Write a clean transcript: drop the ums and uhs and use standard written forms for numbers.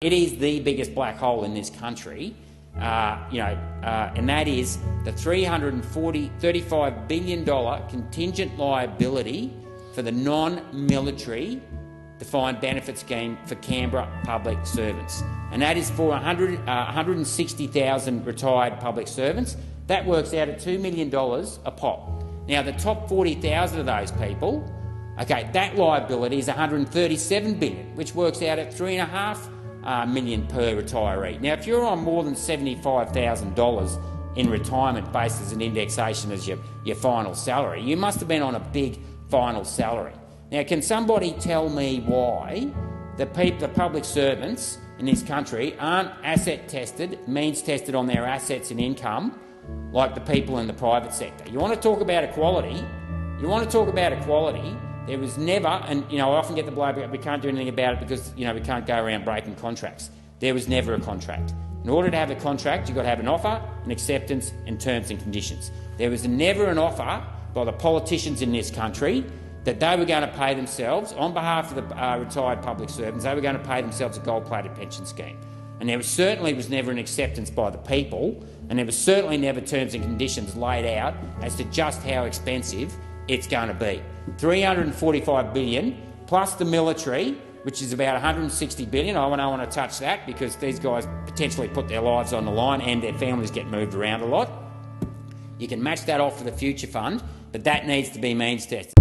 It is the biggest black hole in this country, and that is the $35 billion contingent liability for the non-military defined benefit scheme for Canberra public servants. And that is for 160,000 retired public servants. That works out at $2 million a pop. Now, the top 40,000 of those people, okay, that liability is $137 billion, which works out at $3.5 million per retiree. Now, if you're on more than $75,000 in retirement based as an indexation as your final salary, you must have been on a big final salary. Now, can somebody tell me why the public servants in this country aren't asset tested, means tested on their assets and income like the people in the private sector? You want to talk about equality? There was never, and I often get the blow, we can't do anything about it because we can't go around breaking contracts. There was never a contract. In order to have a contract, you've got to have an offer, an acceptance, and terms and conditions. There was never an offer by the politicians in this country that they were going to pay themselves, on behalf of the retired public servants, they were going to pay themselves a gold-plated pension scheme. And there certainly was never an acceptance by the people, and there was certainly never terms and conditions laid out as to just how expensive it's going to be. $345 billion plus the military, which is about $160 billion. I don't want to touch that because these guys potentially put their lives on the line and their families get moved around a lot. You can match that off for the future fund, but that needs to be means tested.